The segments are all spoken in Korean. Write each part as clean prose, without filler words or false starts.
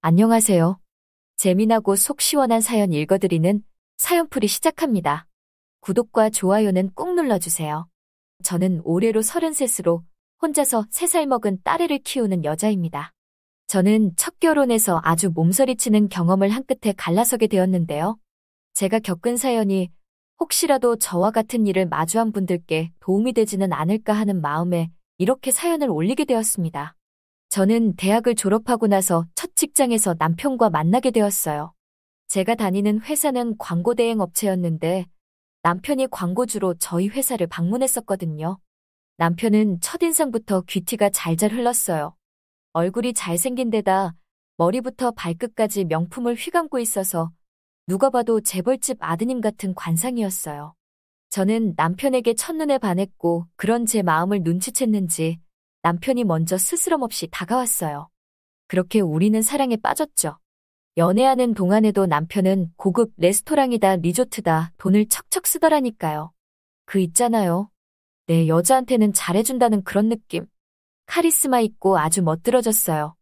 안녕하세요. 재미나고 속 시원한 사연 읽어드리는 사연풀이 시작합니다. 구독과 좋아요는 꾹 눌러주세요. 저는 올해로 33으로 혼자서 3살 먹은 딸애를 키우는 여자입니다. 저는 첫 결혼에서 아주 몸서리치는 경험을 한 끝에 갈라서게 되었는데요. 제가 겪은 사연이 혹시라도 저와 같은 일을 마주한 분들께 도움이 되지는 않을까 하는 마음에 이렇게 사연을 올리게 되었습니다. 저는 대학을 졸업하고 나서 첫 직장에서 남편과 만나게 되었어요. 제가 다니는 회사는 광고 대행 업체였는데 남편이 광고주로 저희 회사를 방문했었거든요. 남편은 첫인상부터 귀티가 잘잘 흘렀어요. 얼굴이 잘생긴 데다 머리부터 발끝까지 명품을 휘감고 있어서 누가 봐도 재벌집 아드님 같은 관상이었어요. 저는 남편에게 첫눈에 반했고 그런 제 마음을 눈치챘는지 남편이 먼저 스스럼 없이 다가왔어요. 그렇게 우리는 사랑에 빠졌죠. 연애하는 동안에도 남편은 고급 레스토랑이다 리조트다 돈을 척척 쓰더라니까요. 그 있잖아요. 내 여자한테는 잘해준다는 그런 느낌. 카리스마 있고 아주 멋들어졌어요.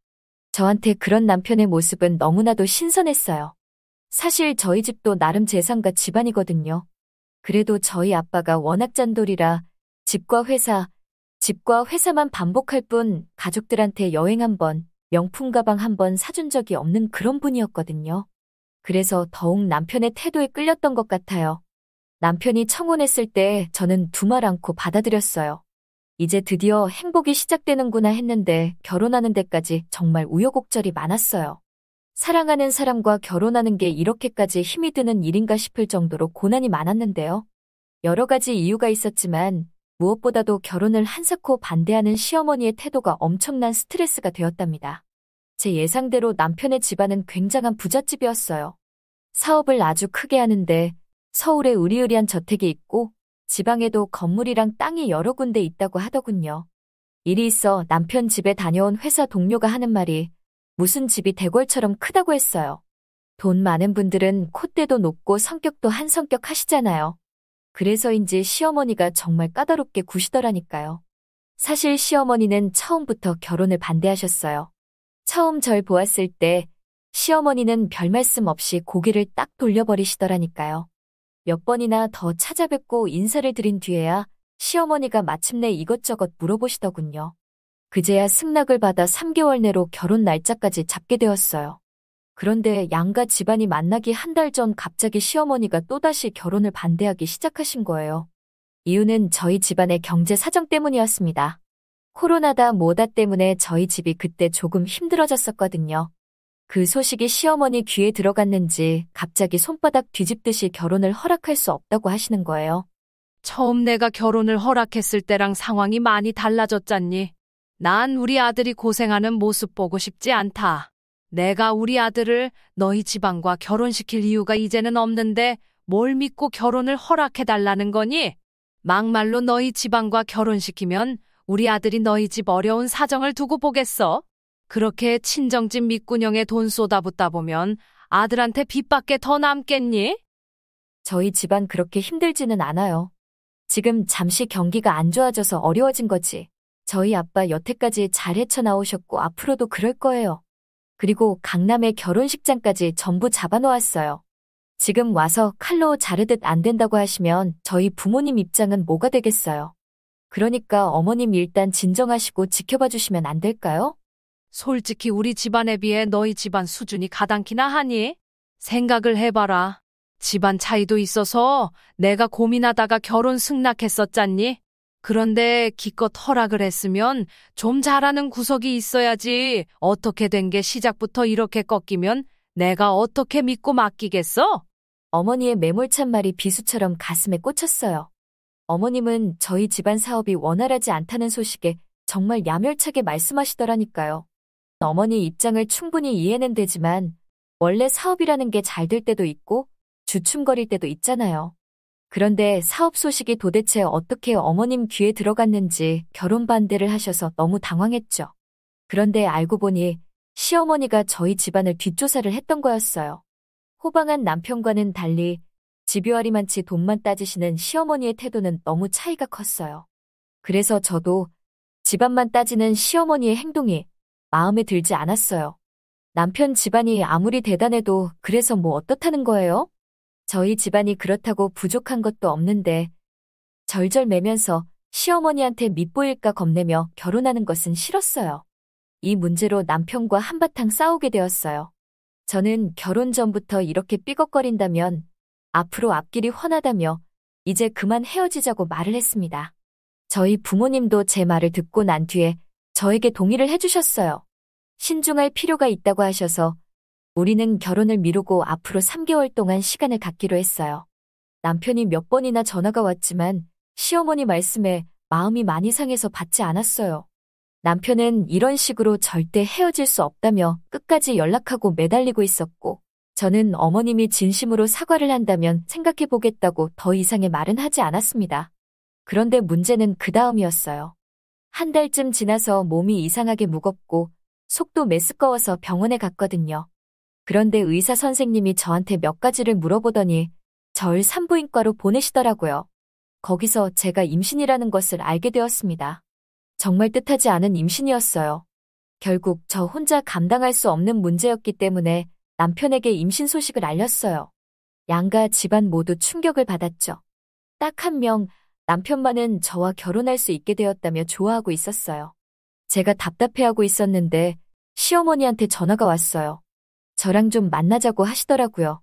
저한테 그런 남편의 모습은 너무나도 신선했어요. 사실 저희 집도 나름 재산가 집안이거든요. 그래도 저희 아빠가 워낙 짠돌이라 집과 회사만 반복할 뿐 가족들한테 여행 한 번, 명품 가방 한 번 사준 적이 없는 그런 분이었거든요. 그래서 더욱 남편의 태도에 끌렸던 것 같아요. 남편이 청혼했을 때 저는 두말 않고 받아들였어요. 이제 드디어 행복이 시작되는구나 했는데 결혼하는 데까지 정말 우여곡절이 많았어요. 사랑하는 사람과 결혼하는 게 이렇게까지 힘이 드는 일인가 싶을 정도로 고난이 많았는데요. 여러 가지 이유가 있었지만 무엇보다도 결혼을 한사코 반대하는 시어머니의 태도가 엄청난 스트레스가 되었답니다. 제 예상대로 남편의 집안은 굉장한 부잣집이었어요. 사업을 아주 크게 하는데 서울에 으리으리한 저택이 있고 지방에도 건물이랑 땅이 여러 군데 있다고 하더군요. 일이 있어 남편 집에 다녀온 회사 동료가 하는 말이 무슨 집이 대궐처럼 크다고 했어요. 돈 많은 분들은 콧대도 높고 성격도 한성격 하시잖아요. 그래서인지 시어머니가 정말 까다롭게 구시더라니까요. 사실 시어머니는 처음부터 결혼을 반대하셨어요. 처음 절 보았을 때 시어머니는 별 말씀 없이 고개를 딱 돌려버리시더라니까요. 몇 번이나 더 찾아뵙고 인사를 드린 뒤에야 시어머니가 마침내 이것저것 물어보시더군요. 그제야 승낙을 받아 3개월 내로 결혼 날짜까지 잡게 되었어요. 그런데 양가 집안이 만나기 한 달 전 갑자기 시어머니가 또다시 결혼을 반대하기 시작하신 거예요. 이유는 저희 집안의 경제 사정 때문이었습니다. 코로나다 뭐다 때문에 저희 집이 그때 조금 힘들어졌었거든요. 그 소식이 시어머니 귀에 들어갔는지 갑자기 손바닥 뒤집듯이 결혼을 허락할 수 없다고 하시는 거예요. 처음 내가 결혼을 허락했을 때랑 상황이 많이 달라졌잖니. 난 우리 아들이 고생하는 모습 보고 싶지 않다. 내가 우리 아들을 너희 집안과 결혼시킬 이유가 이제는 없는데 뭘 믿고 결혼을 허락해달라는 거니? 막말로 너희 집안과 결혼시키면 우리 아들이 너희 집 어려운 사정을 두고 보겠어? 그렇게 친정집 밑구녕에 돈 쏟아붓다 보면 아들한테 빚밖에 더 남겠니? 저희 집안 그렇게 힘들지는 않아요. 지금 잠시 경기가 안 좋아져서 어려워진 거지. 저희 아빠 여태까지 잘 헤쳐나오셨고 앞으로도 그럴 거예요. 그리고 강남의 결혼식장까지 전부 잡아놓았어요. 지금 와서 칼로 자르듯 안 된다고 하시면 저희 부모님 입장은 뭐가 되겠어요. 그러니까 어머님 일단 진정하시고 지켜봐 주시면 안 될까요? 솔직히 우리 집안에 비해 너희 집안 수준이 가당키나 하니? 생각을 해봐라. 집안 차이도 있어서 내가 고민하다가 결혼 승낙했었잖니? 그런데 기껏 허락을 했으면 좀 잘하는 구석이 있어야지. 어떻게 된 게 시작부터 이렇게 꺾이면 내가 어떻게 믿고 맡기겠어? 어머니의 매몰찬 말이 비수처럼 가슴에 꽂혔어요. 어머님은 저희 집안 사업이 원활하지 않다는 소식에 정말 야멸차게 말씀하시더라니까요. 어머니 입장을 충분히 이해는 되지만 원래 사업이라는 게 잘 될 때도 있고 주춤거릴 때도 있잖아요. 그런데 사업 소식이 도대체 어떻게 어머님 귀에 들어갔는지 결혼 반대를 하셔서 너무 당황했죠. 그런데 알고 보니 시어머니가 저희 집안을 뒷조사를 했던 거였어요. 호방한 남편과는 달리 집요하리만치 돈만 따지시는 시어머니의 태도는 너무 차이가 컸어요. 그래서 저도 집안만 따지는 시어머니의 행동이 마음에 들지 않았어요. 남편 집안이 아무리 대단해도 그래서 뭐 어떻다는 거예요? 저희 집안이 그렇다고 부족한 것도 없는데 절절매면서 시어머니한테 밉보일까 겁내며 결혼하는 것은 싫었어요. 이 문제로 남편과 한바탕 싸우게 되었어요. 저는 결혼 전부터 이렇게 삐걱거린다면 앞으로 앞길이 훤하다며 이제 그만 헤어지자고 말을 했습니다. 저희 부모님도 제 말을 듣고 난 뒤에 저에게 동의를 해주셨어요. 신중할 필요가 있다고 하셔서 우리는 결혼을 미루고 앞으로 3개월 동안 시간을 갖기로 했어요. 남편이 몇 번이나 전화가 왔지만 시어머니 말씀에 마음이 많이 상해서 받지 않았어요. 남편은 이런 식으로 절대 헤어질 수 없다며 끝까지 연락하고 매달리고 있었고, 저는 어머님이 진심으로 사과를 한다면 생각해보겠다고 더 이상의 말은 하지 않았습니다. 그런데 문제는 그 다음이었어요. 한 달쯤 지나서 몸이 이상하게 무겁고 속도 메스꺼워서 병원에 갔거든요. 그런데 의사 선생님이 저한테 몇 가지를 물어보더니 절 산부인과로 보내시더라고요. 거기서 제가 임신이라는 것을 알게 되었습니다. 정말 뜻하지 않은 임신이었어요. 결국 저 혼자 감당할 수 없는 문제였기 때문에 남편에게 임신 소식을 알렸어요. 양가 집안 모두 충격을 받았죠. 딱 한 명, 남편만은 저와 결혼할 수 있게 되었다며 좋아하고 있었어요. 제가 답답해하고 있었는데 시어머니한테 전화가 왔어요. 저랑 좀 만나자고 하시더라고요.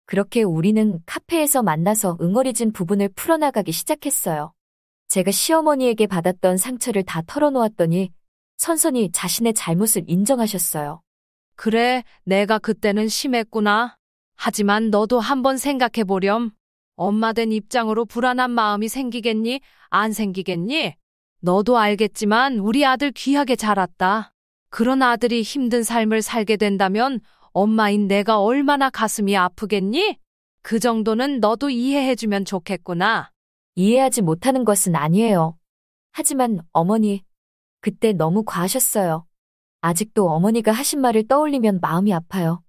그렇게 우리는 카페에서 만나서 응어리진 부분을 풀어나가기 시작했어요. 제가 시어머니에게 받았던 상처를 다 털어놓았더니 선선히 자신의 잘못을 인정하셨어요. 그래, 내가 그때는 심했구나. 하지만 너도 한번 생각해보렴. 엄마 된 입장으로 불안한 마음이 생기겠니? 안 생기겠니? 너도 알겠지만 우리 아들 귀하게 자랐다. 그런 아들이 힘든 삶을 살게 된다면 엄마인 내가 얼마나 가슴이 아프겠니? 그 정도는 너도 이해해주면 좋겠구나. 이해하지 못하는 것은 아니에요. 하지만 어머니, 그때 너무 과하셨어요. 아직도 어머니가 하신 말을 떠올리면 마음이 아파요.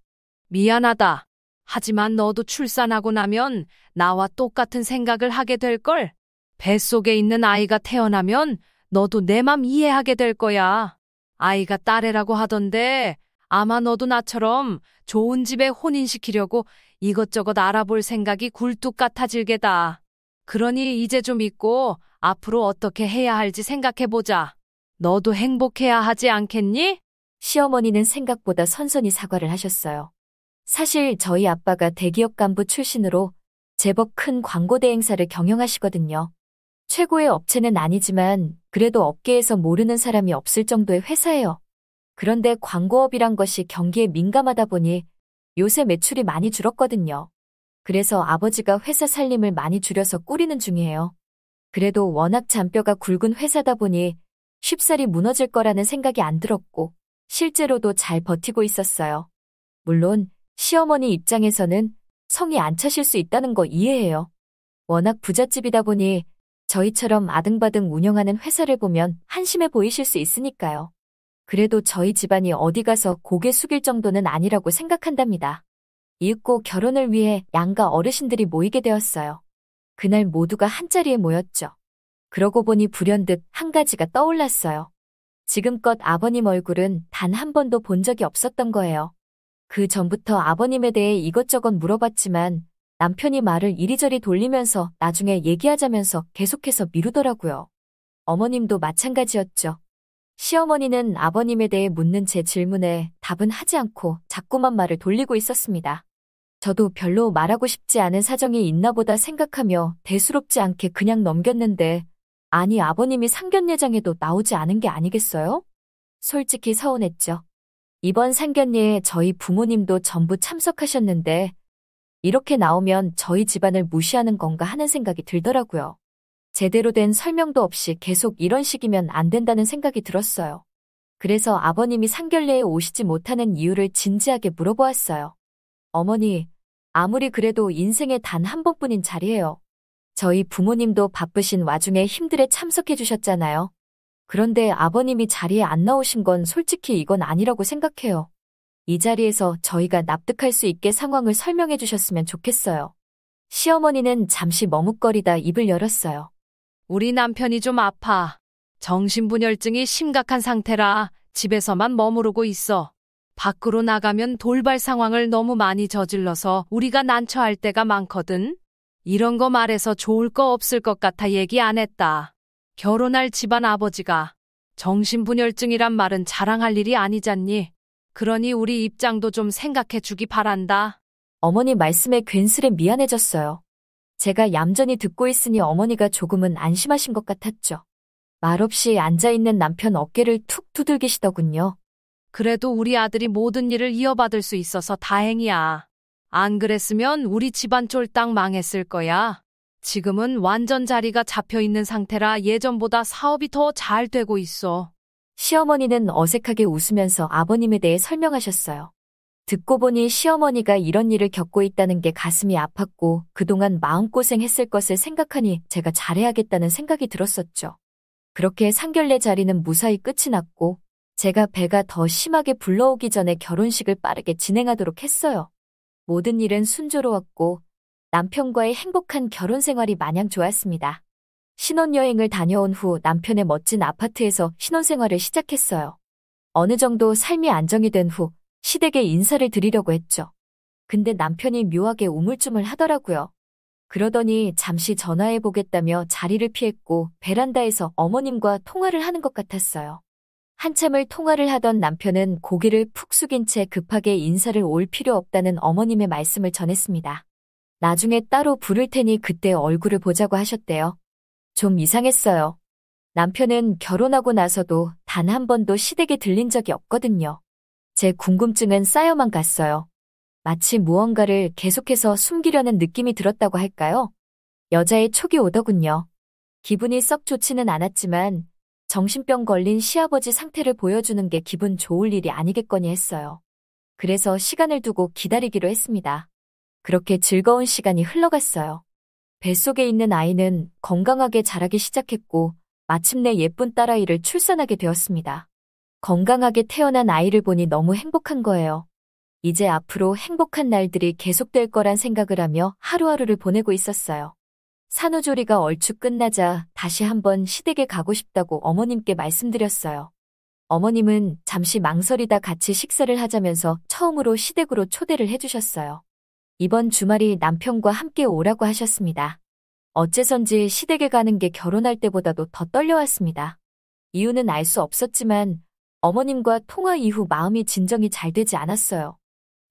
미안하다. 하지만 너도 출산하고 나면 나와 똑같은 생각을 하게 될걸. 뱃속에 있는 아이가 태어나면 너도 내 맘 이해하게 될 거야. 아이가 딸애라고 하던데 아마 너도 나처럼 좋은 집에 혼인시키려고 이것저것 알아볼 생각이 굴뚝 같아질 게다. 그러니 이제 좀 있고 앞으로 어떻게 해야 할지 생각해보자. 너도 행복해야 하지 않겠니? 시어머니는 생각보다 선선히 사과를 하셨어요. 사실 저희 아빠가 대기업 간부 출신으로 제법 큰 광고 대행사를 경영하시거든요. 최고의 업체는 아니지만 그래도 업계에서 모르는 사람이 없을 정도의 회사예요. 그런데 광고업이란 것이 경기에 민감하다 보니 요새 매출이 많이 줄었거든요. 그래서 아버지가 회사 살림을 많이 줄여서 꾸리는 중이에요. 그래도 워낙 잔뼈가 굵은 회사다 보니 쉽사리 무너질 거라는 생각이 안 들었고 실제로도 잘 버티고 있었어요. 물론 시어머니 입장에서는 성이 안 차실 수 있다는 거 이해해요. 워낙 부잣집이다 보니 저희처럼 아등바등 운영하는 회사를 보면 한심해 보이실 수 있으니까요. 그래도 저희 집안이 어디 가서 고개 숙일 정도는 아니라고 생각한답니다. 이윽고 결혼을 위해 양가 어르신들이 모이게 되었어요. 그날 모두가 한자리에 모였죠. 그러고 보니 불현듯 한 가지가 떠올랐어요. 지금껏 아버님 얼굴은 단 한 번도 본 적이 없었던 거예요. 그 전부터 아버님에 대해 이것저것 물어봤지만 남편이 말을 이리저리 돌리면서 나중에 얘기하자면서 계속해서 미루더라고요. 어머님도 마찬가지였죠. 시어머니는 아버님에 대해 묻는 제 질문에 답은 하지 않고 자꾸만 말을 돌리고 있었습니다. 저도 별로 말하고 싶지 않은 사정이 있나 보다 생각하며 대수롭지 않게 그냥 넘겼는데 아니 아버님이 상견례장에도 나오지 않은 게 아니겠어요? 솔직히 서운했죠. 이번 상견례에 저희 부모님도 전부 참석하셨는데 이렇게 나오면 저희 집안을 무시하는 건가 하는 생각이 들더라고요. 제대로 된 설명도 없이 계속 이런 식이면 안 된다는 생각이 들었어요. 그래서 아버님이 상견례에 오시지 못하는 이유를 진지하게 물어보았어요. 어머니, 아무리 그래도 인생에 단 한 번뿐인 자리예요. 저희 부모님도 바쁘신 와중에 힘들에 참석해 주셨잖아요. 그런데 아버님이 자리에 안 나오신 건 솔직히 이건 아니라고 생각해요. 이 자리에서 저희가 납득할 수 있게 상황을 설명해 주셨으면 좋겠어요. 시어머니는 잠시 머뭇거리다 입을 열었어요. 우리 남편이 좀 아파. 정신분열증이 심각한 상태라 집에서만 머무르고 있어. 밖으로 나가면 돌발 상황을 너무 많이 저질러서 우리가 난처할 때가 많거든. 이런 거 말해서 좋을 거 없을 것 같아 얘기 안 했다. 결혼할 집안 아버지가 정신분열증이란 말은 자랑할 일이 아니잖니. 그러니 우리 입장도 좀 생각해 주기 바란다. 어머니 말씀에 괜스레 미안해졌어요. 제가 얌전히 듣고 있으니 어머니가 조금은 안심하신 것 같았죠. 말없이 앉아있는 남편 어깨를 툭 두들기시더군요. 그래도 우리 아들이 모든 일을 이어받을 수 있어서 다행이야. 안 그랬으면 우리 집안 쫄딱 망했을 거야. 지금은 완전 자리가 잡혀 있는 상태라 예전보다 사업이 더 잘 되고 있어. 시어머니는 어색하게 웃으면서 아버님에 대해 설명하셨어요. 듣고 보니 시어머니가 이런 일을 겪고 있다는 게 가슴이 아팠고 그동안 마음고생했을 것을 생각하니 제가 잘해야겠다는 생각이 들었었죠. 그렇게 상견례 자리는 무사히 끝이 났고 제가 배가 더 심하게 불러오기 전에 결혼식을 빠르게 진행하도록 했어요. 모든 일은 순조로웠고 남편과의 행복한 결혼 생활이 마냥 좋았습니다. 신혼여행을 다녀온 후 남편의 멋진 아파트에서 신혼생활을 시작했어요. 어느 정도 삶이 안정이 된 후 시댁에 인사를 드리려고 했죠. 근데 남편이 묘하게 우물쭈물 하더라고요. 그러더니 잠시 전화해보겠다며 자리를 피했고 베란다에서 어머님과 통화를 하는 것 같았어요. 한참을 통화를 하던 남편은 고개를 푹 숙인 채 급하게 인사를 올 필요 없다는 어머님의 말씀을 전했습니다. 나중에 따로 부를 테니 그때 얼굴을 보자고 하셨대요. 좀 이상했어요. 남편은 결혼하고 나서도 단 한 번도 시댁에 들린 적이 없거든요. 제 궁금증은 쌓여만 갔어요. 마치 무언가를 계속해서 숨기려는 느낌이 들었다고 할까요? 여자의 촉이 오더군요. 기분이 썩 좋지는 않았지만 정신병 걸린 시아버지 상태를 보여주는 게 기분 좋을 일이 아니겠거니 했어요. 그래서 시간을 두고 기다리기로 했습니다. 그렇게 즐거운 시간이 흘러갔어요. 뱃속에 있는 아이는 건강하게 자라기 시작했고 마침내 예쁜 딸아이를 출산하게 되었습니다. 건강하게 태어난 아이를 보니 너무 행복한 거예요. 이제 앞으로 행복한 날들이 계속될 거란 생각을 하며 하루하루를 보내고 있었어요. 산후조리가 얼추 끝나자 다시 한번 시댁에 가고 싶다고 어머님께 말씀드렸어요. 어머님은 잠시 망설이다 같이 식사를 하자면서 처음으로 시댁으로 초대를 해주셨어요. 이번 주말이 남편과 함께 오라고 하셨습니다. 어째선지 시댁에 가는 게 결혼할 때보다도 더 떨려왔습니다. 이유는 알 수 없었지만 어머님과 통화 이후 마음이 진정이 잘 되지 않았어요.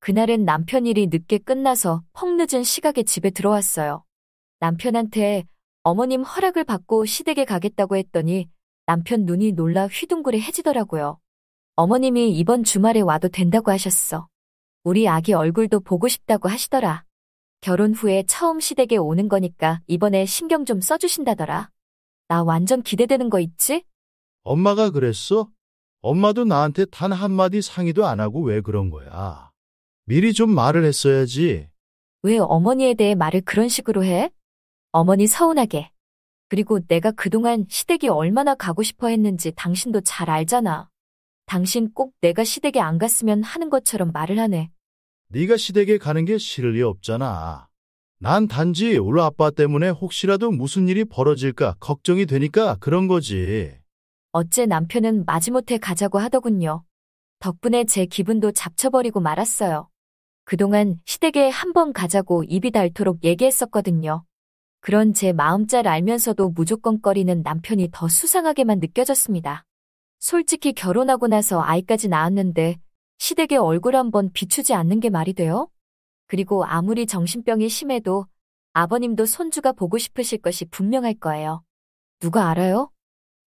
그날은 남편 일이 늦게 끝나서 펑늦은 시각에 집에 들어왔어요. 남편한테 어머님 허락을 받고 시댁에 가겠다고 했더니 남편 눈이 놀라 휘둥그레해지더라고요. 어머님이 이번 주말에 와도 된다고 하셨어. 우리 아기 얼굴도 보고 싶다고 하시더라. 결혼 후에 처음 시댁에 오는 거니까 이번에 신경 좀 써주신다더라. 나 완전 기대되는 거 있지? 엄마가 그랬어? 엄마도 나한테 단 한마디 상의도 안 하고 왜 그런 거야? 미리 좀 말을 했어야지. 왜 어머니에 대해 말을 그런 식으로 해? 어머니 서운하게. 그리고 내가 그동안 시댁이 얼마나 가고 싶어 했는지 당신도 잘 알잖아. 당신 꼭 내가 시댁에 안 갔으면 하는 것처럼 말을 하네. 네가 시댁에 가는 게 싫을 리 없잖아. 난 단지 우리 아빠 때문에 혹시라도 무슨 일이 벌어질까 걱정이 되니까 그런 거지. 어째 남편은 마지못해 가자고 하더군요. 덕분에 제 기분도 잡쳐버리고 말았어요. 그동안 시댁에 한번 가자고 입이 닳도록 얘기했었거든요. 그런 제 마음잘 알면서도 무조건거리는 남편이 더 수상하게만 느껴졌습니다. 솔직히 결혼하고 나서 아이까지 낳았는데 시댁에 얼굴 한번 비추지 않는 게 말이 돼요? 그리고 아무리 정신병이 심해도 아버님도 손주가 보고 싶으실 것이 분명할 거예요. 누가 알아요?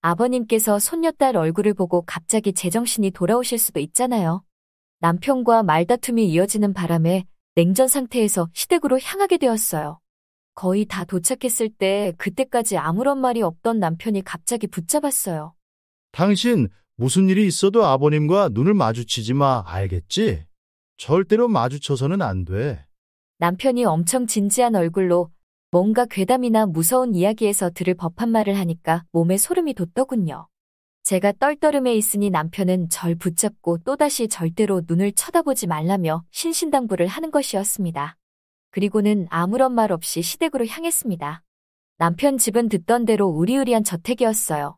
아버님께서 손녀딸 얼굴을 보고 갑자기 제정신이 돌아오실 수도 있잖아요. 남편과 말다툼이 이어지는 바람에 냉전 상태에서 시댁으로 향하게 되었어요. 거의 다 도착했을 때 그때까지 아무런 말이 없던 남편이 갑자기 붙잡았어요. 당신 무슨 일이 있어도 아버님과 눈을 마주치지 마, 알겠지? 절대로 마주쳐서는 안 돼. 남편이 엄청 진지한 얼굴로 뭔가 괴담이나 무서운 이야기에서 들을 법한 말을 하니까 몸에 소름이 돋더군요. 제가 떨떠름해 있으니 남편은 절 붙잡고 또다시 절대로 눈을 쳐다보지 말라며 신신당부를 하는 것이었습니다. 그리고는 아무런 말 없이 시댁으로 향했습니다. 남편 집은 듣던 대로 우리우리한 저택이었어요.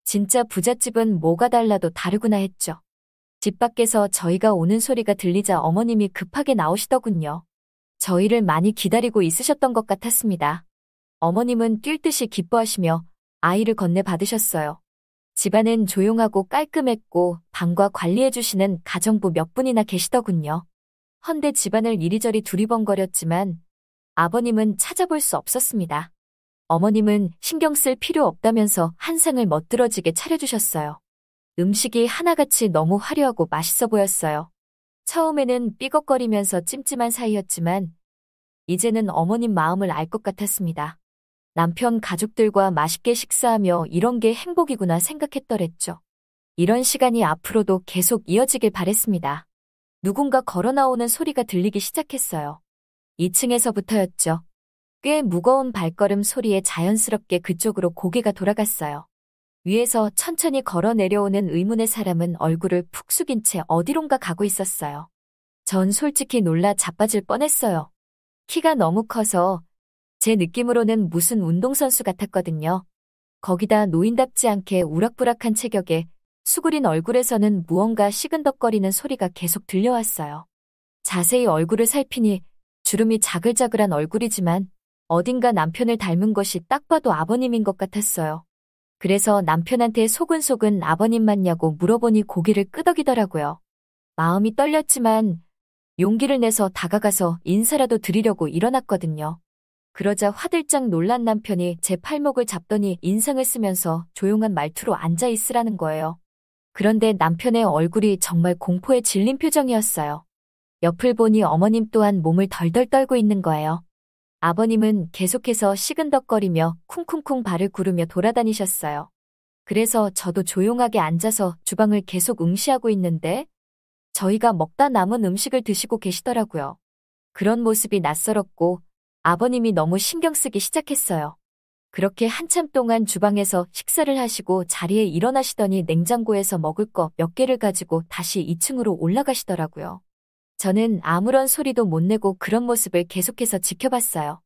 진짜 부잣집은 뭐가 달라도 다르구나 했죠. 집 밖에서 저희가 오는 소리가 들리자 어머님이 급하게 나오시더군요. 저희를 많이 기다리고 있으셨던 것 같았습니다. 어머님은 뛸 듯이 기뻐하시며 아이를 건네받으셨어요. 집안은 조용하고 깔끔했고 방과 관리해주시는 가정부 몇 분이나 계시더군요. 헌데 집안을 이리저리 두리번거렸지만 아버님은 찾아볼 수 없었습니다. 어머님은 신경 쓸 필요 없다면서 한 상을 멋들어지게 차려주셨어요. 음식이 하나같이 너무 화려하고 맛있어 보였어요. 처음에는 삐걱거리면서 찜찜한 사이였지만 이제는 어머님 마음을 알 것 같았습니다. 남편 가족들과 맛있게 식사하며 이런 게 행복이구나 생각했더랬죠. 이런 시간이 앞으로도 계속 이어지길 바랬습니다. 누군가 걸어 나오는 소리가 들리기 시작했어요. 2층에서부터였죠. 꽤 무거운 발걸음 소리에 자연스럽게 그쪽으로 고개가 돌아갔어요. 위에서 천천히 걸어 내려오는 의문의 사람은 얼굴을 푹 숙인 채 어디론가 가고 있었어요. 전 솔직히 놀라 자빠질 뻔했어요. 키가 너무 커서 제 느낌으로는 무슨 운동선수 같았거든요. 거기다 노인답지 않게 우락부락한 체격에 수그린 얼굴에서는 무언가 시근덕거리는 소리가 계속 들려왔어요. 자세히 얼굴을 살피니 주름이 자글자글한 얼굴이지만 어딘가 남편을 닮은 것이 딱 봐도 아버님인 것 같았어요. 그래서 남편한테 소근소근 아버님 맞냐고 물어보니 고개를 끄덕이더라고요. 마음이 떨렸지만 용기를 내서 다가가서 인사라도 드리려고 일어났거든요. 그러자 화들짝 놀란 남편이 제 팔목을 잡더니 인상을 쓰면서 조용한 말투로 앉아 있으라는 거예요. 그런데 남편의 얼굴이 정말 공포에 질린 표정이었어요. 옆을 보니 어머님 또한 몸을 덜덜 떨고 있는 거예요. 아버님은 계속해서 시근덕거리며 쿵쿵쿵 발을 구르며 돌아다니셨어요. 그래서 저도 조용하게 앉아서 주방을 계속 응시하고 있는데 저희가 먹다 남은 음식을 드시고 계시더라고요. 그런 모습이 낯설었고 아버님이 너무 신경 쓰기 시작했어요. 그렇게 한참 동안 주방에서 식사를 하시고 자리에 일어나시더니 냉장고에서 먹을 거 몇 개를 가지고 다시 2층으로 올라가시더라고요. 저는 아무런 소리도 못 내고 그런 모습을 계속해서 지켜봤어요.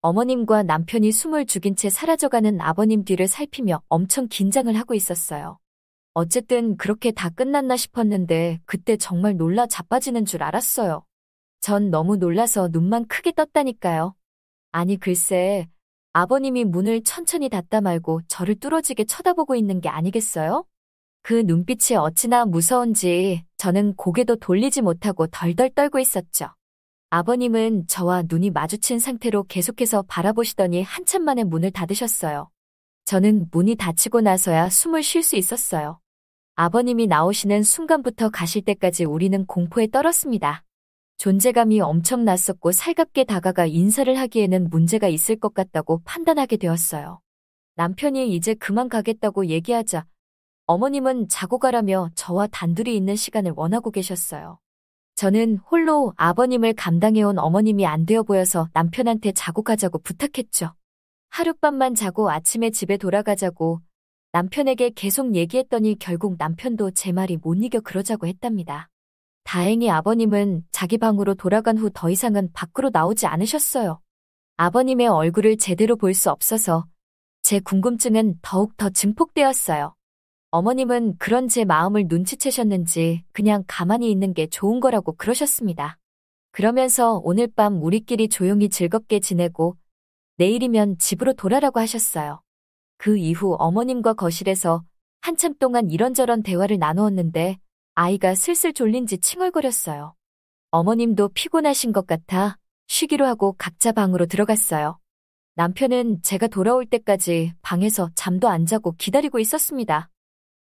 어머님과 남편이 숨을 죽인 채 사라져가는 아버님 뒤를 살피며 엄청 긴장을 하고 있었어요. 어쨌든 그렇게 다 끝났나 싶었는데 그때 정말 놀라 자빠지는 줄 알았어요. 전 너무 놀라서 눈만 크게 떴다니까요. 아니 글쎄, 아버님이 문을 천천히 닫다 말고 저를 뚫어지게 쳐다보고 있는 게 아니겠어요? 그 눈빛이 어찌나 무서운지 저는 고개도 돌리지 못하고 덜덜 떨고 있었죠. 아버님은 저와 눈이 마주친 상태로 계속해서 바라보시더니 한참 만에 문을 닫으셨어요. 저는 문이 닫히고 나서야 숨을 쉴 수 있었어요. 아버님이 나오시는 순간부터 가실 때까지 우리는 공포에 떨었습니다. 존재감이 엄청 낯섰고 살갑게 다가가 인사를 하기에는 문제가 있을 것 같다고 판단하게 되었어요. 남편이 이제 그만 가겠다고 얘기하자 어머님은 자고 가라며 저와 단둘이 있는 시간을 원하고 계셨어요. 저는 홀로 아버님을 감당해온 어머님이 안 되어 보여서 남편한테 자고 가자고 부탁했죠. 하룻밤만 자고 아침에 집에 돌아가자고 남편에게 계속 얘기했더니 결국 남편도 제 말이 못 이겨 그러자고 했답니다. 다행히 아버님은 자기 방으로 돌아간 후 더 이상은 밖으로 나오지 않으셨어요. 아버님의 얼굴을 제대로 볼 수 없어서 제 궁금증은 더욱 더 증폭되었어요. 어머님은 그런 제 마음을 눈치채셨는지 그냥 가만히 있는 게 좋은 거라고 그러셨습니다. 그러면서 오늘 밤 우리끼리 조용히 즐겁게 지내고 내일이면 집으로 돌아라고 하셨어요. 그 이후 어머님과 거실에서 한참 동안 이런저런 대화를 나누었는데 아이가 슬슬 졸린지 칭얼거렸어요. 어머님도 피곤하신 것 같아 쉬기로 하고 각자 방으로 들어갔어요. 남편은 제가 돌아올 때까지 방에서 잠도 안 자고 기다리고 있었습니다.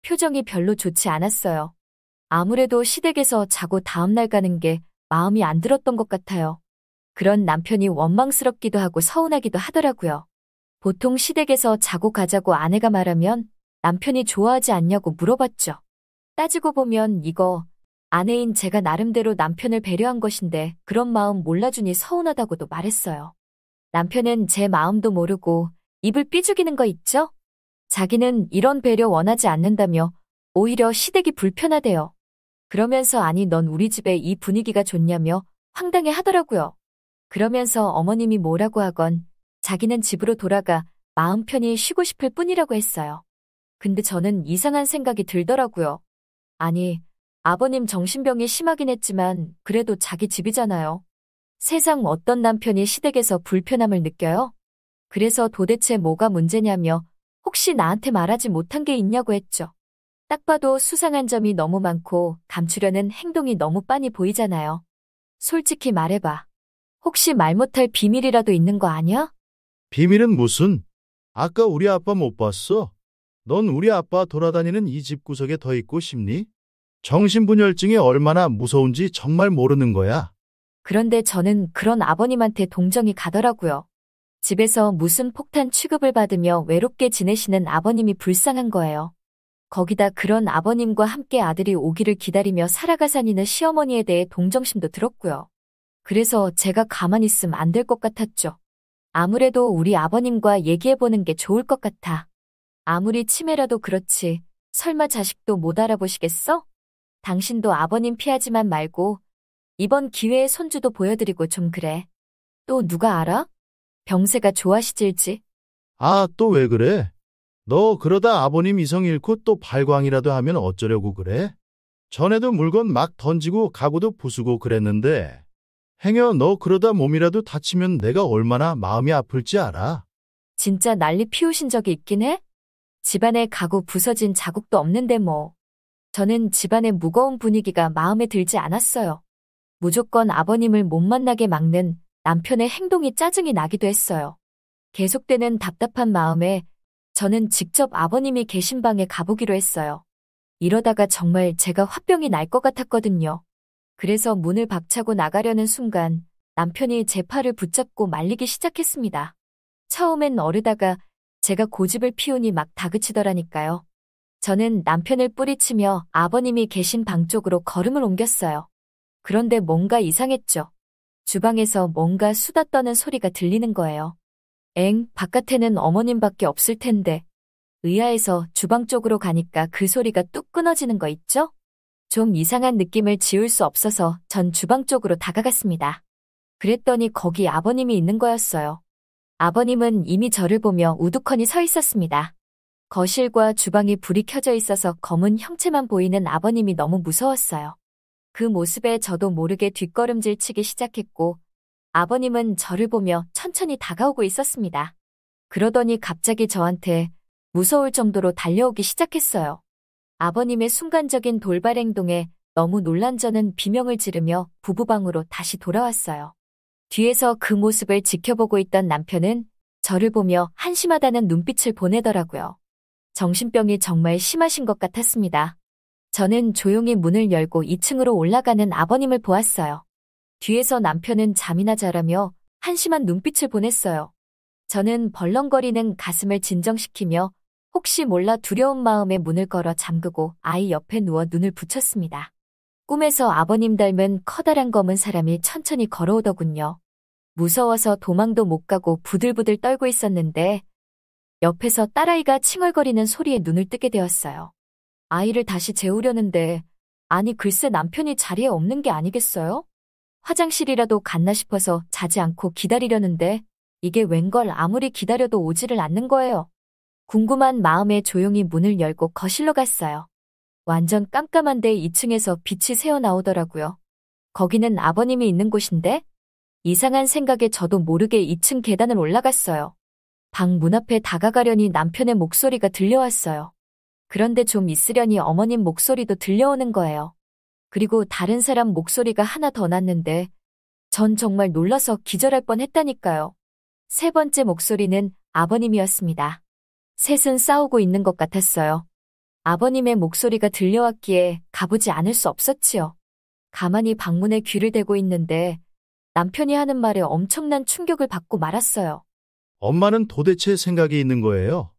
표정이 별로 좋지 않았어요. 아무래도 시댁에서 자고 다음날 가는 게 마음이 안 들었던 것 같아요. 그런 남편이 원망스럽기도 하고 서운하기도 하더라고요. 보통 시댁에서 자고 가자고 아내가 말하면 남편이 좋아하지 않냐고 물어봤죠. 따지고 보면 이거 아내인 제가 나름대로 남편을 배려한 것인데 그런 마음 몰라주니 서운하다고도 말했어요. 남편은 제 마음도 모르고 입을 삐죽이는 거 있죠? 자기는 이런 배려 원하지 않는다며 오히려 시댁이 불편하대요. 그러면서 아니 넌 우리 집에 이 분위기가 좋냐며 황당해 하더라고요. 그러면서 어머님이 뭐라고 하건 자기는 집으로 돌아가 마음 편히 쉬고 싶을 뿐이라고 했어요. 근데 저는 이상한 생각이 들더라고요. 아니, 아버님 정신병이 심하긴 했지만 그래도 자기 집이잖아요. 세상 어떤 남편이 시댁에서 불편함을 느껴요? 그래서 도대체 뭐가 문제냐며 혹시 나한테 말하지 못한 게 있냐고 했죠. 딱 봐도 수상한 점이 너무 많고 감추려는 행동이 너무 빤히 보이잖아요. 솔직히 말해봐. 혹시 말 못할 비밀이라도 있는 거 아니야? 비밀은 무슨? 아까 우리 아빠 못 봤어? 넌 우리 아빠 돌아다니는 이 집구석에 더 있고 싶니? 정신분열증이 얼마나 무서운지 정말 모르는 거야. 그런데 저는 그런 아버님한테 동정이 가더라고요. 집에서 무슨 폭탄 취급을 받으며 외롭게 지내시는 아버님이 불쌍한 거예요. 거기다 그런 아버님과 함께 아들이 오기를 기다리며 살아가사니는 시어머니에 대해 동정심도 들었고요. 그래서 제가 가만히 있으면 안 될 것 같았죠. 아무래도 우리 아버님과 얘기해보는 게 좋을 것 같아. 아무리 치매라도 그렇지. 설마 자식도 못 알아보시겠어? 당신도 아버님 피하지만 말고 이번 기회에 손주도 보여드리고 좀 그래. 또 누가 알아? 병세가 좋아시질지? 아, 또 왜 그래? 너 그러다 아버님 이성 잃고 또 발광이라도 하면 어쩌려고 그래? 전에도 물건 막 던지고 가구도 부수고 그랬는데. 행여 너 그러다 몸이라도 다치면 내가 얼마나 마음이 아플지 알아? 진짜 난리 피우신 적이 있긴 해? 집안에 가구 부서진 자국도 없는데 뭐. 저는 집안의 무거운 분위기가 마음에 들지 않았어요. 무조건 아버님을 못 만나게 막는 남편의 행동이 짜증이 나기도 했어요. 계속되는 답답한 마음에 저는 직접 아버님이 계신 방에 가보기로 했어요. 이러다가 정말 제가 화병이 날 것 같았거든요. 그래서 문을 박차고 나가려는 순간 남편이 제 팔을 붙잡고 말리기 시작했습니다. 처음엔 어르다가 제가 고집을 피우니 막 다그치더라니까요. 저는 남편을 뿌리치며 아버님이 계신 방 쪽으로 걸음을 옮겼어요. 그런데 뭔가 이상했죠. 주방에서 뭔가 수다 떠는 소리가 들리는 거예요. 바깥에는 어머님밖에 없을 텐데. 의아해서 주방 쪽으로 가니까 그 소리가 뚝 끊어지는 거 있죠? 좀 이상한 느낌을 지울 수 없어서 전 주방 쪽으로 다가갔습니다. 그랬더니 거기 아버님이 있는 거였어요. 아버님은 이미 저를 보며 우두커니 서 있었습니다. 거실과 주방이 불이 켜져 있어서 검은 형체만 보이는 아버님이 너무 무서웠어요. 그 모습에 저도 모르게 뒷걸음질 치기 시작했고 아버님은 저를 보며 천천히 다가오고 있었습니다. 그러더니 갑자기 저한테 무서울 정도로 달려오기 시작했어요. 아버님의 순간적인 돌발 행동에 너무 놀란 저는 비명을 지르며 부부방으로 다시 돌아왔어요. 뒤에서 그 모습을 지켜보고 있던 남편은 저를 보며 한심하다는 눈빛을 보내더라고요. 정신병이 정말 심하신 것 같았습니다. 저는 조용히 문을 열고 2층으로 올라가는 아버님을 보았어요. 뒤에서 남편은 잠이나 자라며 한심한 눈빛을 보냈어요. 저는 벌렁거리는 가슴을 진정시키며 혹시 몰라 두려운 마음에 문을 걸어 잠그고 아이 옆에 누워 눈을 붙였습니다. 꿈에서 아버님 닮은 커다란 검은 사람이 천천히 걸어오더군요. 무서워서 도망도 못 가고 부들부들 떨고 있었는데 옆에서 딸아이가 칭얼거리는 소리에 눈을 뜨게 되었어요. 아이를 다시 재우려는데 아니 글쎄 남편이 자리에 없는 게 아니겠어요? 화장실이라도 갔나 싶어서 자지 않고 기다리려는데 이게 웬걸 아무리 기다려도 오지를 않는 거예요. 궁금한 마음에 조용히 문을 열고 거실로 갔어요. 완전 깜깜한데 2층에서 빛이 새어나오더라고요. 거기는 아버님이 있는 곳인데? 이상한 생각에 저도 모르게 2층 계단을 올라갔어요. 방 문 앞에 다가가려니 남편의 목소리가 들려왔어요. 그런데 좀 있으려니 어머님 목소리도 들려오는 거예요. 그리고 다른 사람 목소리가 하나 더 났는데 전 정말 놀라서 기절할 뻔했다니까요. 세 번째 목소리는 아버님이었습니다. 셋은 싸우고 있는 것 같았어요. 아버님의 목소리가 들려왔기에 가보지 않을 수 없었지요. 가만히 방문에 귀를 대고 있는데 남편이 하는 말에 엄청난 충격을 받고 말았어요. 엄마는 도대체 생각이 있는 거예요?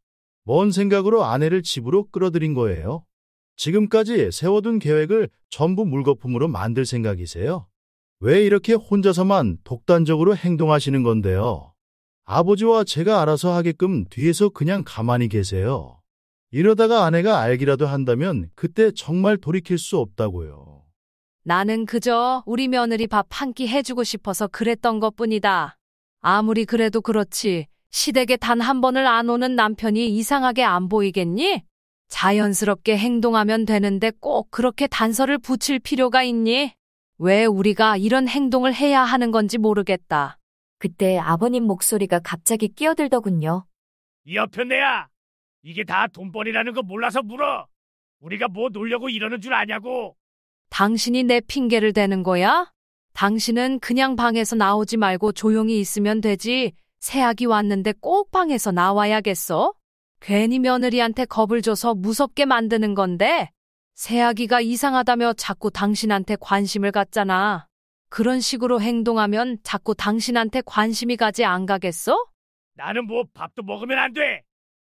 뭔 생각으로 아내를 집으로 끌어들인 거예요? 지금까지 세워둔 계획을 전부 물거품으로 만들 생각이세요? 왜 이렇게 혼자서만 독단적으로 행동하시는 건데요? 아버지와 제가 알아서 하게끔 뒤에서 그냥 가만히 계세요. 이러다가 아내가 알기라도 한다면 그때 정말 돌이킬 수 없다고요. 나는 그저 우리 며느리 밥 한 끼 해주고 싶어서 그랬던 것뿐이다. 아무리 그래도 그렇지 시댁에 단 한 번을 안 오는 남편이 이상하게 안 보이겠니? 자연스럽게 행동하면 되는데 꼭 그렇게 단서를 붙일 필요가 있니? 왜 우리가 이런 행동을 해야 하는 건지 모르겠다. 그때 아버님 목소리가 갑자기 끼어들더군요. 이 여편네야, 이게 다 돈벌이라는 거 몰라서 물어. 우리가 뭐 놀려고 이러는 줄 아냐고. 당신이 내 핑계를 대는 거야? 당신은 그냥 방에서 나오지 말고 조용히 있으면 되지. 새아기 왔는데 꼭 방에서 나와야겠어? 괜히 며느리한테 겁을 줘서 무섭게 만드는 건데. 새아기가 이상하다며 자꾸 당신한테 관심을 갖잖아. 그런 식으로 행동하면 자꾸 당신한테 관심이 가지 안 가겠어? 나는 뭐 밥도 먹으면 안 돼.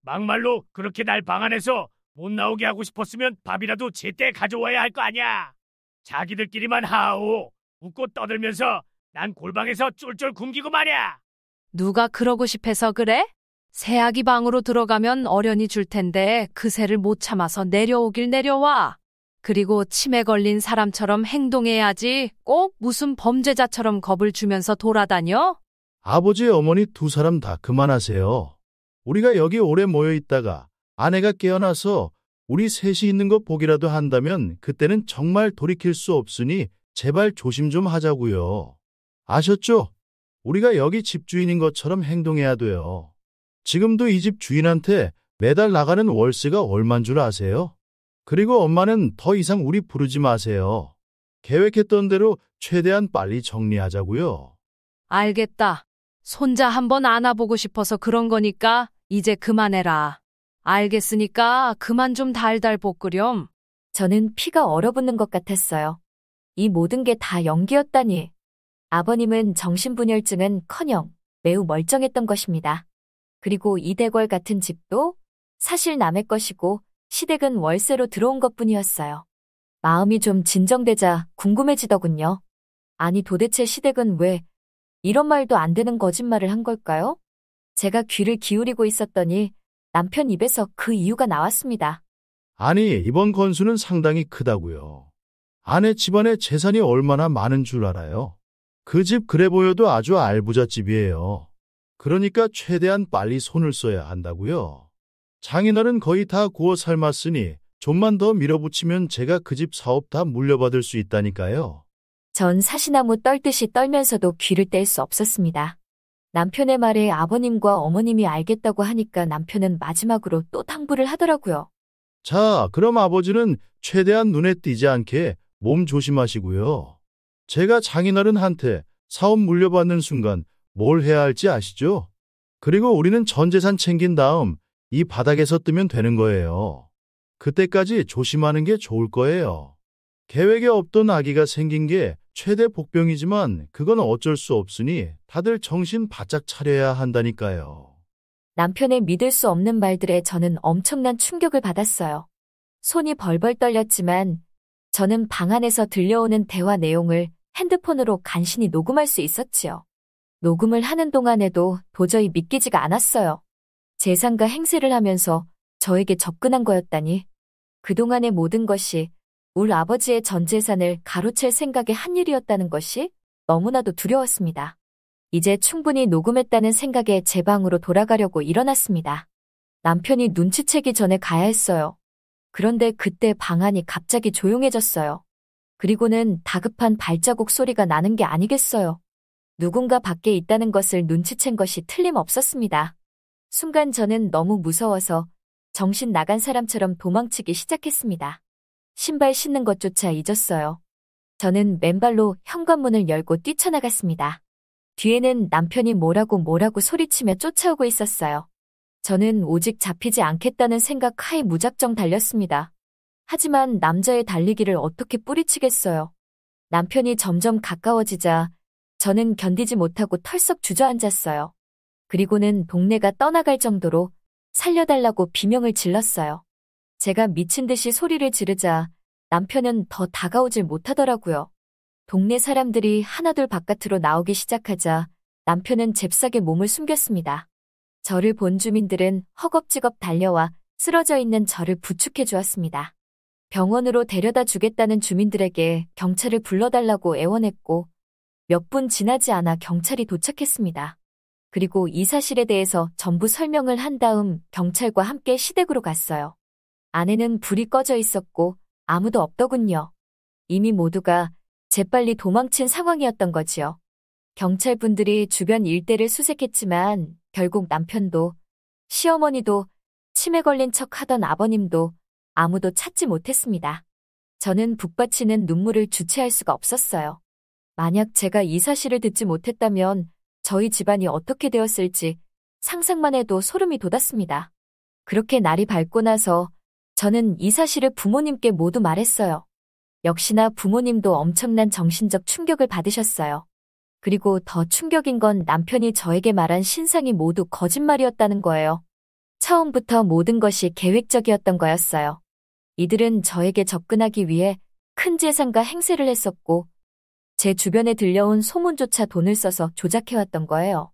막말로 그렇게 날 방 안에서 못 나오게 하고 싶었으면 밥이라도 제때 가져와야 할 거 아냐. 자기들끼리만 하오. 웃고 떠들면서 난 골방에서 쫄쫄 굶기고 말이야. 누가 그러고 싶어서 그래? 새아기 방으로 들어가면 어련히 줄 텐데 그 새를 못 참아서 내려오길 내려와. 그리고 치매 걸린 사람처럼 행동해야지 꼭 무슨 범죄자처럼 겁을 주면서 돌아다녀? 아버지, 어머니 두 사람 다 그만하세요. 우리가 여기 오래 모여 있다가 아내가 깨어나서 우리 셋이 있는 거 보기라도 한다면 그때는 정말 돌이킬 수 없으니 제발 조심 좀 하자고요. 아셨죠? 우리가 여기 집주인인 것처럼 행동해야 돼요. 지금도 이 집 주인한테 매달 나가는 월세가 얼만 줄 아세요? 그리고 엄마는 더 이상 우리 부르지 마세요. 계획했던 대로 최대한 빨리 정리하자고요. 알겠다. 손자 한번 안아보고 싶어서 그런 거니까 이제 그만해라. 알겠으니까 그만 좀 달달 볶으렴. 저는 피가 얼어붙는 것 같았어요. 이 모든 게 다 연기였다니. 아버님은 정신분열증은커녕 매우 멀쩡했던 것입니다. 그리고 이 대궐 같은 집도 사실 남의 것이고 시댁은 월세로 들어온 것뿐이었어요. 마음이 좀 진정되자 궁금해지더군요. 아니 도대체 시댁은 왜 이런 말도 안 되는 거짓말을 한 걸까요? 제가 귀를 기울이고 있었더니 남편 입에서 그 이유가 나왔습니다. 아니, 이번 건수는 상당히 크다고요. 아내 집안에 재산이 얼마나 많은 줄 알아요? 그 집 그래 보여도 아주 알부잣집이에요. 그러니까 최대한 빨리 손을 써야 한다고요. 장인어른 거의 다 구워 삶았으니 좀만 더 밀어붙이면 제가 그 집 사업 다 물려받을 수 있다니까요. 전 사시나무 떨듯이 떨면서도 귀를 뗄 수 없었습니다. 남편의 말에 아버님과 어머님이 알겠다고 하니까 남편은 마지막으로 또 당부를 하더라고요. 자, 그럼 아버지는 최대한 눈에 띄지 않게 몸 조심하시고요. 제가 장인어른한테 사업 물려받는 순간 뭘 해야 할지 아시죠? 그리고 우리는 전 재산 챙긴 다음 이 바닥에서 뜨면 되는 거예요. 그때까지 조심하는 게 좋을 거예요. 계획에 없던 아기가 생긴 게 최대 복병이지만 그건 어쩔 수 없으니 다들 정신 바짝 차려야 한다니까요. 남편의 믿을 수 없는 말들에 저는 엄청난 충격을 받았어요. 손이 벌벌 떨렸지만 저는 방 안에서 들려오는 대화 내용을 핸드폰으로 간신히 녹음할 수 있었지요. 녹음을 하는 동안에도 도저히 믿기지가 않았어요. 재산과 행세를 하면서 저에게 접근한 거였다니. 그동안의 모든 것이 울 아버지의 전 재산을 가로챌 생각에 한 일이었다는 것이 너무나도 두려웠습니다. 이제 충분히 녹음했다는 생각에 제 방으로 돌아가려고 일어났습니다. 남편이 눈치채기 전에 가야 했어요. 그런데 그때 방 안이 갑자기 조용해졌어요. 그리고는 다급한 발자국 소리가 나는 게 아니겠어요. 누군가 밖에 있다는 것을 눈치챈 것이 틀림없었습니다. 순간 저는 너무 무서워서 정신 나간 사람처럼 도망치기 시작했습니다. 신발 신는 것조차 잊었어요. 저는 맨발로 현관문을 열고 뛰쳐나갔습니다. 뒤에는 남편이 뭐라고 소리치며 쫓아오고 있었어요. 저는 오직 잡히지 않겠다는 생각 하에 무작정 달렸습니다. 하지만 남자의 달리기를 어떻게 뿌리치겠어요. 남편이 점점 가까워지자 저는 견디지 못하고 털썩 주저앉았어요. 그리고는 동네가 떠나갈 정도로 살려달라고 비명을 질렀어요. 제가 미친 듯이 소리를 지르자 남편은 더 다가오질 못하더라고요. 동네 사람들이 하나둘 바깥으로 나오기 시작하자 남편은 잽싸게 몸을 숨겼습니다. 저를 본 주민들은 허겁지겁 달려와 쓰러져 있는 저를 부축해 주었습니다. 병원으로 데려다 주겠다는 주민들에게 경찰을 불러달라고 애원했고 몇 분 지나지 않아 경찰이 도착했습니다. 그리고 이 사실에 대해서 전부 설명을 한 다음 경찰과 함께 시댁으로 갔어요. 아내는 불이 꺼져 있었고 아무도 없더군요. 이미 모두가 재빨리 도망친 상황이었던 거지요. 경찰분들이 주변 일대를 수색했지만 결국 남편도, 시어머니도, 치매 걸린 척 하던 아버님도 아무도 찾지 못했습니다. 저는 북받치는 눈물을 주체할 수가 없었어요. 만약 제가 이 사실을 듣지 못했다면 저희 집안이 어떻게 되었을지 상상만 해도 소름이 돋았습니다. 그렇게 날이 밝고 나서 저는 이 사실을 부모님께 모두 말했어요. 역시나 부모님도 엄청난 정신적 충격을 받으셨어요. 그리고 더 충격인 건 남편이 저에게 말한 신상이 모두 거짓말이었다는 거예요. 처음부터 모든 것이 계획적이었던 거였어요. 이들은 저에게 접근하기 위해 큰 재산과 행세를 했었고 제 주변에 들려온 소문조차 돈을 써서 조작해왔던 거예요.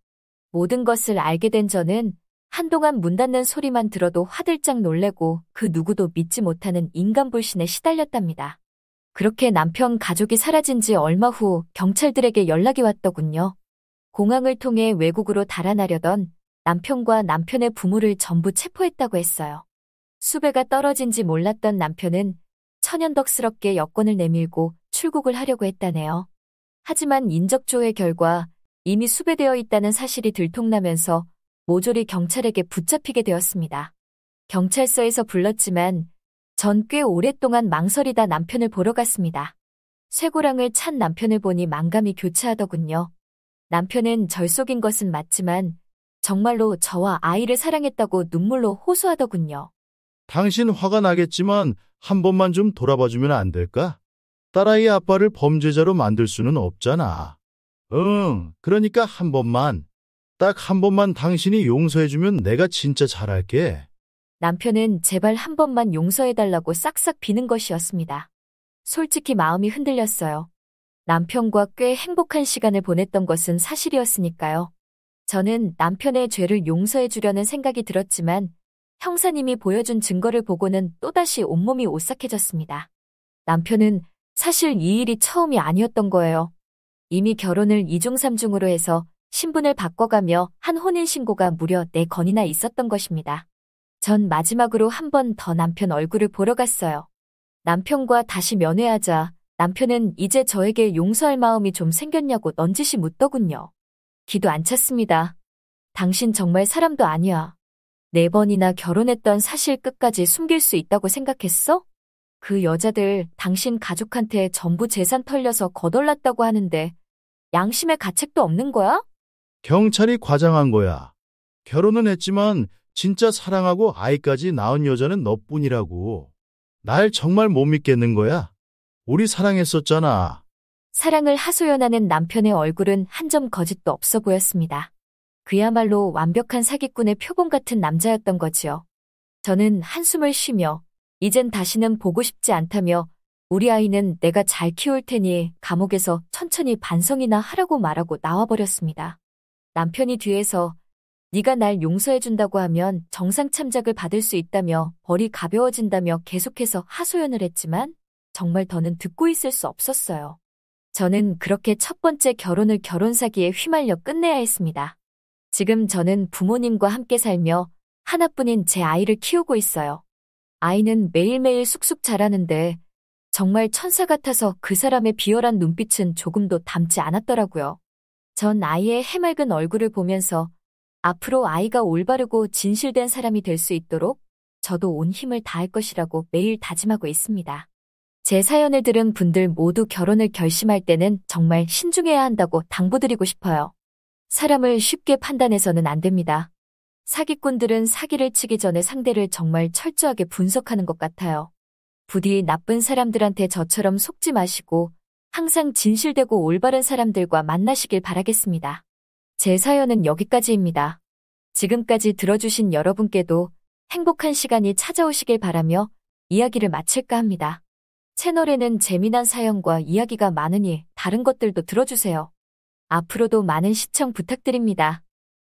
모든 것을 알게 된 저는 한동안 문 닫는 소리만 들어도 화들짝 놀래고 그 누구도 믿지 못하는 인간불신에 시달렸답니다. 그렇게 남편 가족이 사라진 지 얼마 후 경찰들에게 연락이 왔더군요. 공항을 통해 외국으로 달아나려던 남편과 남편의 부모를 전부 체포했다고 했어요. 수배가 떨어진지 몰랐던 남편은 천연덕스럽게 여권을 내밀고 출국을 하려고 했다네요. 하지만 인적조회 결과 이미 수배되어 있다는 사실이 들통나면서 모조리 경찰에게 붙잡히게 되었습니다. 경찰서에서 불렀지만 전 꽤 오랫동안 망설이다 남편을 보러 갔습니다. 쇠고랑을 찬 남편을 보니 만감이 교차하더군요. 남편은 절 속인 것은 맞지만 정말로 저와 아이를 사랑했다고 눈물로 호소하더군요. 당신 화가 나겠지만 한 번만 좀 돌아봐주면 안 될까? 딸아이 아빠를 범죄자로 만들 수는 없잖아. 그러니까 한 번만, 딱 한 번만 당신이 용서해주면 내가 진짜 잘할게. 남편은 제발 한 번만 용서해달라고 싹싹 비는 것이었습니다. 솔직히 마음이 흔들렸어요. 남편과 꽤 행복한 시간을 보냈던 것은 사실이었으니까요. 저는 남편의 죄를 용서해주려는 생각이 들었지만 형사님이 보여준 증거를 보고는 또다시 온몸이 오싹해졌습니다. 남편은 사실 이 일이 처음이 아니었던 거예요. 이미 결혼을 2중 3중으로 해서 신분을 바꿔가며 한 혼인신고가 무려 4건이나 있었던 것입니다. 전 마지막으로 한 번 더 남편 얼굴을 보러 갔어요. 남편과 다시 면회하자 남편은 이제 저에게 용서할 마음이 좀 생겼냐고 넌지시 묻더군요. 기도 안 찼습니다. 당신 정말 사람도 아니야. 4번이나 결혼했던 사실 끝까지 숨길 수 있다고 생각했어? 그 여자들 당신 가족한테 전부 재산 털려서 거덜났다고 하는데 양심의 가책도 없는 거야? 경찰이 과장한 거야. 결혼은 했지만 진짜 사랑하고 아이까지 낳은 여자는 너뿐이라고. 날 정말 못 믿겠는 거야. 우리 사랑했었잖아. 사랑을 하소연하는 남편의 얼굴은 한 점 거짓도 없어 보였습니다. 그야말로 완벽한 사기꾼의 표본 같은 남자였던 거지요. 저는 한숨을 쉬며 이젠 다시는 보고 싶지 않다며 우리 아이는 내가 잘 키울 테니 감옥에서 천천히 반성이나 하라고 말하고 나와버렸습니다. 남편이 뒤에서 네가 날 용서해준다고 하면 정상참작을 받을 수 있다며 벌이 가벼워진다며 계속해서 하소연을 했지만 정말 더는 듣고 있을 수 없었어요. 저는 그렇게 첫 번째 결혼을 결혼 사기에 휘말려 끝내야 했습니다. 지금 저는 부모님과 함께 살며 하나뿐인 제 아이를 키우고 있어요. 아이는 매일매일 쑥쑥 자라는데 정말 천사 같아서 그 사람의 비열한 눈빛은 조금도 닮지 않았더라고요. 전 아이의 해맑은 얼굴을 보면서 앞으로 아이가 올바르고 진실된 사람이 될 수 있도록 저도 온 힘을 다할 것이라고 매일 다짐하고 있습니다. 제 사연을 들은 분들 모두 결혼을 결심할 때는 정말 신중해야 한다고 당부드리고 싶어요. 사람을 쉽게 판단해서는 안 됩니다. 사기꾼들은 사기를 치기 전에 상대를 정말 철저하게 분석하는 것 같아요. 부디 나쁜 사람들한테 저처럼 속지 마시고 항상 진실되고 올바른 사람들과 만나시길 바라겠습니다. 제 사연은 여기까지입니다. 지금까지 들어주신 여러분께도 행복한 시간이 찾아오시길 바라며 이야기를 마칠까 합니다. 채널에는 재미난 사연과 이야기가 많으니 다른 것들도 들어주세요. 앞으로도 많은 시청 부탁드립니다.